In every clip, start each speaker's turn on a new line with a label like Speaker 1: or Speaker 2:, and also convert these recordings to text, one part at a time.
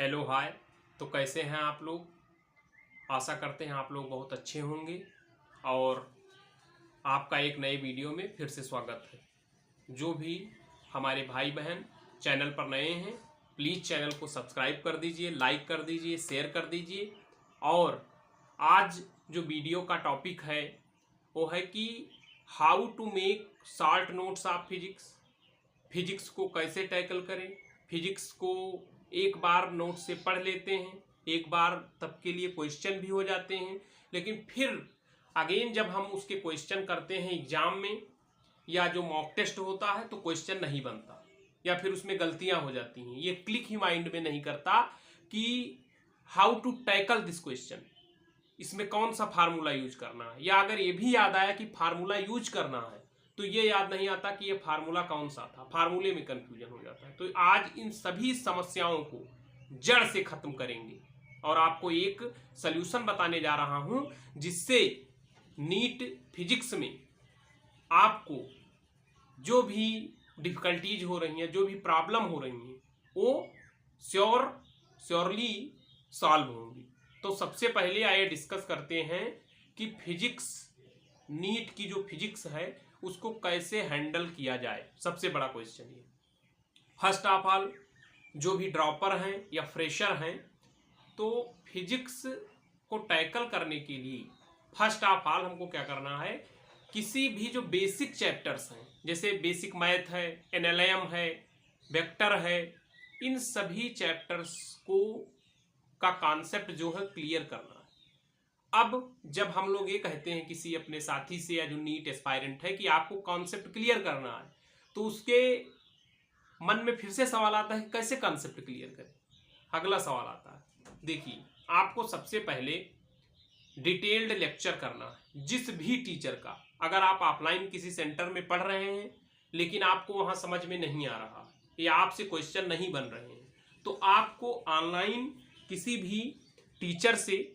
Speaker 1: Hello hi. तो कैसे हैं आप लोग? आशा करते हैं आप लोग बहुत अच्छे होंगे और आपका एक नए वीडियो में फिर से स्वागत है। जो भी हमारे भाई बहन चैनल पर नए हैं प्लीज़ चैनल को सब्सक्राइब कर दीजिए, लाइक कर दीजिए, शेयर कर दीजिए। और आज जो वीडियो का टॉपिक है वो है कि how to make short notes of physics को कैसे टैकल करें। फिजिक्स को एक बार नोट से पढ़ लेते हैं, एक बार तब के लिए क्वेश्चन भी हो जाते हैं, लेकिन फिर अगेन जब हम उसके क्वेश्चन करते हैं एग्जाम में या जो मॉक टेस्ट होता है तो क्वेश्चन नहीं बनता या फिर उसमें गलतियां हो जाती हैं। ये क्लिक ही माइंड में नहीं करता कि how to tackle this question, इसमें कौन सा फार्मूला यूज करना है, या अगर ये भी याद आया कि फार्मूला यूज करना है तो ये याद नहीं आता कि ये फार्मूला कौन सा था, फार्मूले में कंफ्यूजन हो जाता है। तो आज इन सभी समस्याओं को जड़ से खत्म करेंगे और आपको एक सल्यूशन बताने जा रहा हूं जिससे नीट फिजिक्स में आपको जो भी डिफिकल्टीज हो रही हैं, जो भी प्रॉब्लम हो रही हैं, वो श्योरली सॉल्व होंगी। तो सबसे पहले आइए डिस्कस करते हैं कि फिजिक्स, नीट की जो फिजिक्स है उसको कैसे हैंडल किया जाए। सबसे बड़ा क्वेश्चन ये। फर्स्ट ऑफ ऑल जो भी ड्रॉपर हैं या फ्रेशर हैं तो फिजिक्स को टैकल करने के लिए फर्स्ट ऑफ ऑल हमको क्या करना है, किसी भी जो बेसिक चैप्टर्स हैं जैसे बेसिक मैथ है, एनएलएम है, वेक्टर है, इन सभी चैप्टर्स को का कॉन्सेप्ट जो है क्लियर करना है। अब जब हम लोग ये कहते हैं किसी अपने साथी से या जो नीट एस्पायरेंट है कि आपको कॉन्सेप्ट क्लियर करना है तो उसके मन में फिर से सवाल आता है कैसे कॉन्सेप्ट क्लियर करें। अगला सवाल आता है, देखिए आपको सबसे पहले डिटेल्ड लेक्चर करना है जिस भी टीचर का। अगर आप ऑफलाइन किसी सेंटर में पढ़ रहे हैं लेकिन आपको वहां समझ में नहीं आ रहा या आपसे क्वेश्चन नहीं बन रहे हैं तो आपको ऑनलाइन किसी भी टीचर से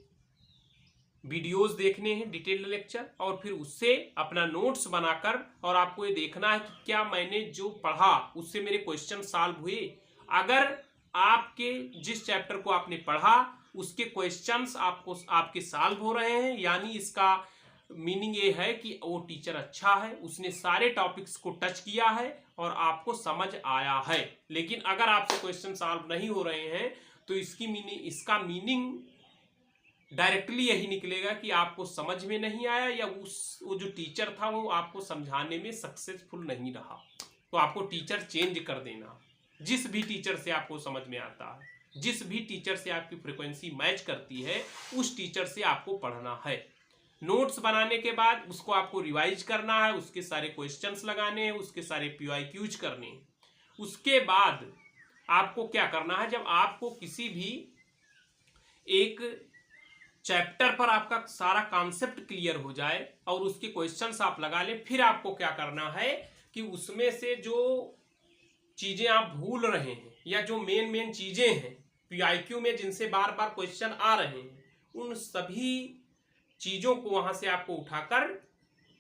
Speaker 1: वीडियोस देखने हैं डिटेल्ड लेक्चर और फिर उससे अपना नोट्स बनाकर, और आपको ये देखना है कि क्या मैंने जो पढ़ा उससे मेरे क्वेश्चन सॉल्व हुए। अगर आपके जिस चैप्टर को आपने पढ़ा उसके क्वेश्चंस आपको आपके सॉल्व हो रहे हैं, यानी इसका मीनिंग ये है कि वो टीचर अच्छा है, उसने सारे टॉपिक्स को टच किया है और आपको समझ आया है। लेकिन अगर आपसे क्वेश्चन सॉल्व नहीं हो रहे हैं तो इसका मीनिंग डायरेक्टली यही निकलेगा कि आपको समझ में नहीं आया या वो जो टीचर था वो आपको समझाने में सक्सेसफुल नहीं रहा। तो आपको टीचर चेंज कर देना। जिस भी टीचर से आपको समझ में आता है, जिस भी टीचर से आपकी फ्रीक्वेंसी मैच करती है उस टीचर से आपको पढ़ना है। नोट्स बनाने के बाद उसको आपको रिवाइज करना है, उसके सारे क्वेश्चंस लगाने हैं, उसके सारे PYQs करने हैं। उसके बाद आपको क्या करना है, जब आपको किसी भी एक चैप्टर पर आपका सारा कॉन्सेप्ट क्लियर हो जाए और उसके क्वेश्चंस आप लगा लें, फिर आपको क्या करना है कि उसमें से जो चीजें आप भूल रहे हैं या जो मेन चीजें हैं PYQ में जिनसे बार बार क्वेश्चन आ रहे हैं, उन सभी चीजों को वहां से आपको उठाकर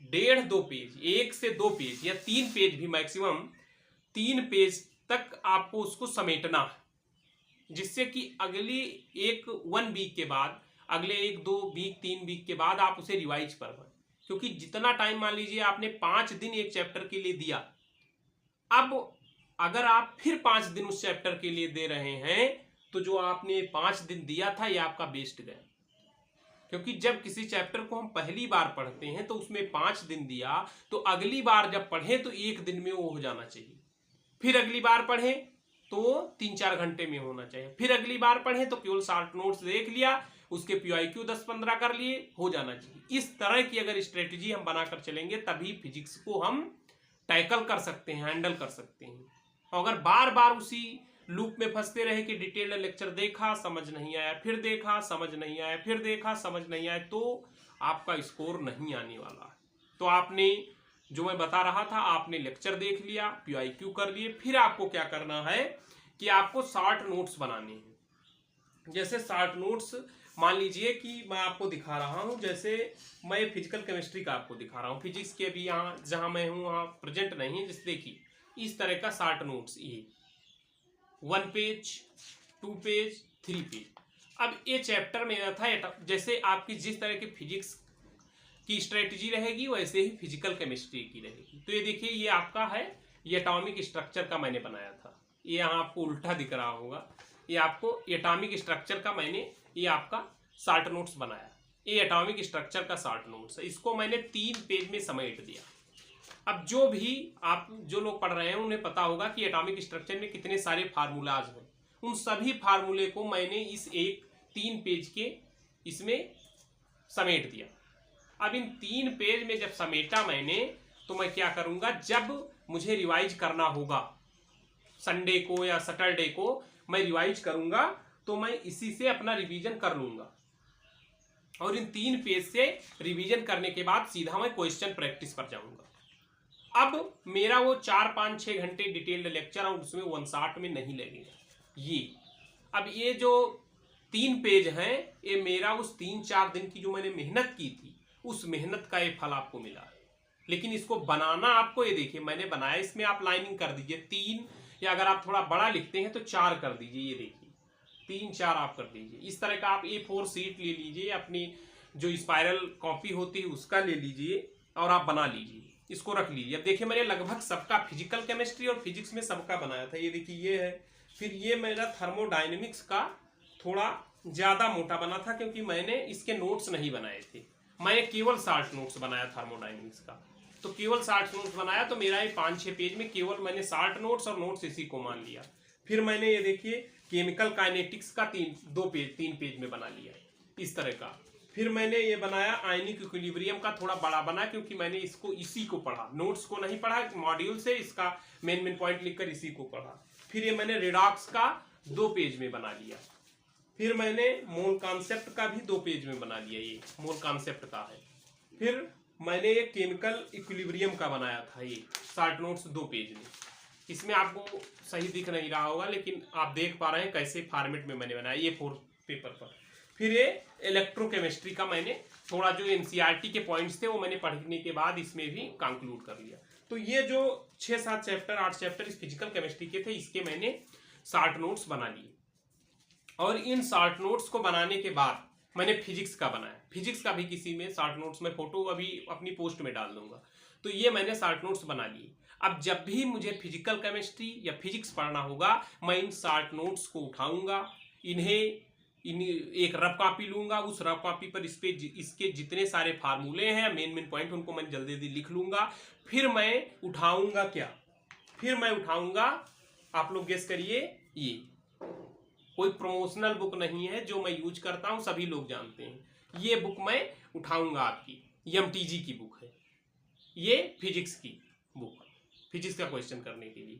Speaker 1: 1.5-2 पेज, 1 से 2 पेज या 3 पेज भी मैक्सिमम 3 पेज तक आपको उसको समेटना है, जिससे कि अगली 1 वीक के बाद, अगले 1-2 वीक 3 वीक के बाद आप उसे रिवाइज कर पाए। क्योंकि जितना टाइम मान लीजिए आपने 5 दिन एक चैप्टर के लिए दिया, अब अगर आप फिर 5 दिन उस चैप्टर के लिए दे रहे हैं तो जो आपने 5 दिन दिया था ये आपका वेस्ट गया। क्योंकि जब किसी चैप्टर को हम पहली बार पढ़ते हैं तो उसमें 5 दिन दिया, तो अगली बार जब पढ़े तो 1 दिन में वो हो जाना चाहिए। फिर अगली बार पढ़े तो 3-4 घंटे में होना चाहिए। फिर अगली बार पढ़े तो केवल शॉर्ट नोट्स देख लिया, उसके PYQ 10-15 कर लिए, हो जाना चाहिए। इस तरह की अगर स्ट्रेटजी हम बनाकर चलेंगे तभी फिजिक्स को हम टैकल कर सकते हैं, हैंडल कर सकते हैं। अगर बार बार उसी लूप में फंसते रहे कि डिटेल्ड लेक्चर देखा समझ नहीं आया, फिर देखा समझ नहीं आया, फिर देखा समझ नहीं आया, तो आपका स्कोर नहीं आने वाला है। तो आपने जो मैं बता रहा था, आपने लेक्चर देख लिया, PYQ कर लिए, फिर आपको क्या करना है कि आपको शॉर्ट नोट्स बनाने हैं। जैसे शॉर्ट नोट्स मान लीजिए कि मैं आपको दिखा रहा हूं, जैसे मैं फिजिकल केमिस्ट्री का आपको दिखा रहा हूं, फिजिक्स के भी यहाँ जहां मैं हूं वहां प्रेजेंट नहीं है। जैसे देखिए इस तरह का शॉर्ट नोट्स, ये 1 पेज, 2 पेज, 3 पेज। अब ये चैप्टर मेरा था, जैसे आपकी जिस तरह की फिजिक्स की स्ट्रेटजी रहेगी वैसे ही फिजिकल केमिस्ट्री की रहेगी। तो ये देखिए, ये आपका है, ये एटॉमिक स्ट्रक्चर का मैंने बनाया था। ये यहाँ आपको उल्टा दिख रहा होगा, ये आपको एटॉमिक स्ट्रक्चर का मैंने ये आपका शॉर्ट नोट्स बनाया। ये एटॉमिक स्ट्रक्चर का शॉर्ट नोट्स है, इसको मैंने 3 पेज में समेट दिया। अब जो भी आप जो लोग पढ़ रहे हैं उन्हें पता होगा कि एटॉमिक स्ट्रक्चर में कितने सारे फार्मूलाज हैं। उन सभी फार्मूले को मैंने इस एक 3 पेज के इसमें समेट दिया। अब इन 3 पेज में जब समेटा मैंने, तो मैं क्या करूंगा, जब मुझे रिवाइज करना होगा संडे को या सैटरडे को मैं रिवाइज करूंगा, तो मैं इसी से अपना रिवीजन कर लूंगा। और इन 3 पेज से रिवीजन करने के बाद सीधा मैं क्वेश्चन प्रैक्टिस पर जाऊंगा। अब मेरा वो 4, 5, 6 घंटे डिटेल्ड लेक्चर और उसमें 1 शॉट में नहीं लगेगा। अब ये जो 3 पेज हैं, ये मेरा उस 3-4 दिन की जो मैंने मेहनत की थी, उस मेहनत का ये फल आपको मिला है। लेकिन इसको बनाना आपको, ये देखिए मैंने बनाया, इसमें आप लाइनिंग कर दीजिए 3, या अगर आप थोड़ा बड़ा लिखते हैं तो 4 कर दीजिए। ये देखिए 3-4 आप कर दीजिए। इस तरह का आप A4 सीट ले लीजिए, अपनी जो स्पाइरल कॉपी होती है उसका ले लीजिए और आप बना लीजिए, इसको रख लीजिए। अब देखिए मैंने लगभग सबका फिजिकल केमिस्ट्री और फिजिक्स में सबका बनाया था। ये देखिए ये है। फिर ये मेरा थर्मोडायनेमिक्स का थोड़ा ज़्यादा मोटा बना था, क्योंकि मैंने इसके नोट्स नहीं बनाए थे, मैं केवल शॉर्ट नोट्स बनाया थर्मोडायनेमिक्स का। तो केवल शॉर्ट नोट्स बनाया, तो मेरा ये 5-6 पेज में केवल मैंने शॉर्ट नोट्स और नोट्स इसी को मान लिया। फिर मैंने ये देखिए केमिकल काइनेटिक्स का 3 पेज में बना लिया इस तरह का। फिर मैंने ये बनाया आयनिक इक्विलिब्रियम का, थोड़ा बड़ा बना क्योंकि मैंने इसको इसी को पढ़ा, नोट्स को नहीं पढ़ा, मॉड्यूल से इसका मेन पॉइंट लिखकर इसी को पढ़ा। फिर ये मैंने रिडॉक्स का 2 पेज में बना लिया। फिर मैंने मोल कॉन्सेप्ट का भी 2 पेज में बना लिया, ये मोल कॉन्सेप्ट का है। फिर मैंने ये केमिकल इक्विलिब्रियम का बनाया था, ये शॉर्ट नोट्स 2 पेज में। इसमें आपको सही दिख नहीं रहा होगा, लेकिन आप देख पा रहे हैं कैसे फॉर्मेट में मैंने बनाया, ये 4 पेपर पर। फिर ये इलेक्ट्रोकेमिस्ट्री का मैंने थोड़ा जो एनसीईआरटी के पॉइंट्स थे वो मैंने पढ़ने के बाद इसमें भी कंक्लूड कर लिया। तो ये जो 6-7 चैप्टर 8 चैप्टर इस फिजिकल केमिस्ट्री के थे, इसके मैंने शॉर्ट नोट्स बना लिए। और इन शॉर्ट नोट्स को बनाने के बाद मैंने फिजिक्स का बनाया। फिजिक्स का भी किसी में शॉर्ट नोट्स में फोटो अभी अपनी पोस्ट में डाल दूंगा। तो ये मैंने शॉर्ट नोट्स बना लिए। अब जब भी मुझे फिजिकल केमिस्ट्री या फिजिक्स पढ़ना होगा, मैं इन शॉर्ट नोट्स को उठाऊंगा, एक रफ कॉपी लूंगा, उस रफ कॉपी पर इसके जितने सारे फार्मूले हैं, मेन पॉइंट, उनको मैं जल्दी जल्दी लिख लूंगा। फिर मैं उठाऊंगा क्या, फिर मैं उठाऊंगा, आप लोग गेस करिए, ये कोई प्रमोशनल बुक नहीं है जो मैं यूज करता हूं, सभी लोग जानते हैं। ये बुक मैं उठाऊंगा, आपकी MTG की बुक है, ये फिजिक्स की बुक, फिजिक्स का क्वेश्चन करने के लिए।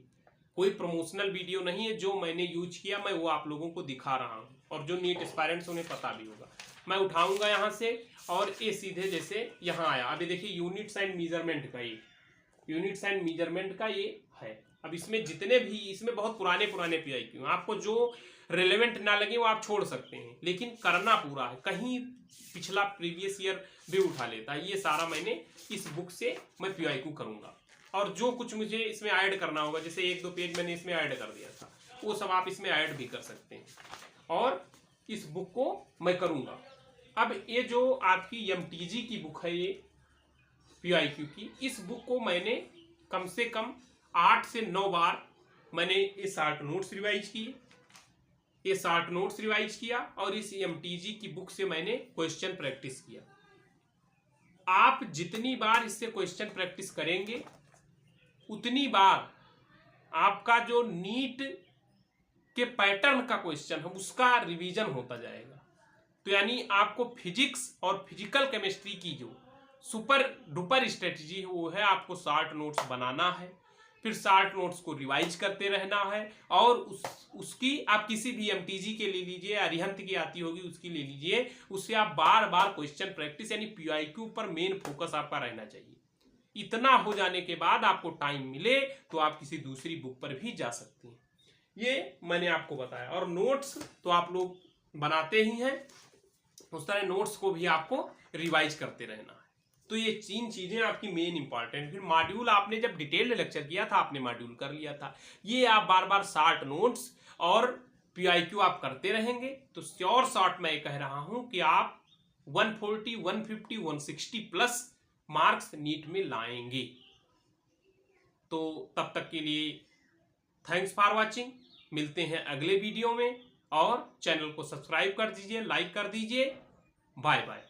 Speaker 1: कोई प्रमोशनल वीडियो नहीं है, जो मैंने यूज किया मैं वो आप लोगों को दिखा रहा हूँ, और जो नीट एस्पायरेंट्स उन्हें पता भी होगा। मैं उठाऊंगा यहाँ से और ये सीधे जैसे यहाँ आया। अभी देखिए यूनिट्स एंड मेजरमेंट का, ये यूनिट्स एंड मेजरमेंट का ये है। अब इसमें जितने भी, इसमें बहुत पुराने PIQ, आपको जो रेलेवेंट ना लगे वो आप छोड़ सकते हैं, लेकिन करना पूरा है। कहीं पिछला प्रीवियस ईयर भी उठा लेता है। ये सारा मैंने इस बुक से मैं PIQ करूंगा, और जो कुछ मुझे इसमें ऐड करना होगा, जैसे 1-2 पेज मैंने इसमें ऐड कर दिया था, वो सब आप इसमें ऐड भी कर सकते हैं, और इस बुक को मैं करूंगा। अब ये जो आपकी MTG की बुक है, ये PIQ की, इस बुक को मैंने कम से कम 8 से 9 बार मैंने ये शॉर्ट नोट्स रिवाइज किए, ये शॉर्ट नोट्स रिवाइज किया, और इस MTG की बुक से मैंने क्वेश्चन प्रैक्टिस किया। आप जितनी बार इससे क्वेश्चन प्रैक्टिस करेंगे, उतनी बार आपका जो नीट के पैटर्न का क्वेश्चन है उसका रिवीजन होता जाएगा। तो यानी आपको फिजिक्स और फिजिकल केमिस्ट्री की जो सुपर डुपर स्ट्रेटजी है वो है, आपको शॉर्ट नोट्स बनाना है, फिर शॉर्ट नोट्स को रिवाइज करते रहना है, और उसकी आप किसी भी MTG के ले लीजिए, अरिहंत की आती होगी उसकी ले लीजिए, उससे आप बार बार क्वेश्चन प्रैक्टिस, यानी PIQ पर मेन फोकस आपका रहना चाहिए। इतना हो जाने के बाद आपको टाइम मिले तो आप किसी दूसरी बुक पर भी जा सकते हैं। ये मैंने आपको बताया। और नोट्स तो आप लोग बनाते ही हैं, उस तरह नोट्स को भी आपको रिवाइज करते रहना है। तो ये 3 चीजें आपकी मेन इंपॉर्टेंट। फिर मॉड्यूल आपने जब डिटेल्ड लेक्चर किया था, आपने मॉड्यूल कर लिया था। ये आप बार बार शॉर्ट नोट्स और PIQ आप करते रहेंगे तो श्योर शॉट मैं कह रहा हूं कि आप 140, 150, 160 प्लस मार्क्स नीट में लाएंगे। तो तब तक के लिए थैंक्स फॉर वॉचिंग। मिलते हैं अगले वीडियो में और चैनल को सब्सक्राइब कर दीजिए, लाइक कर दीजिए। Bye bye.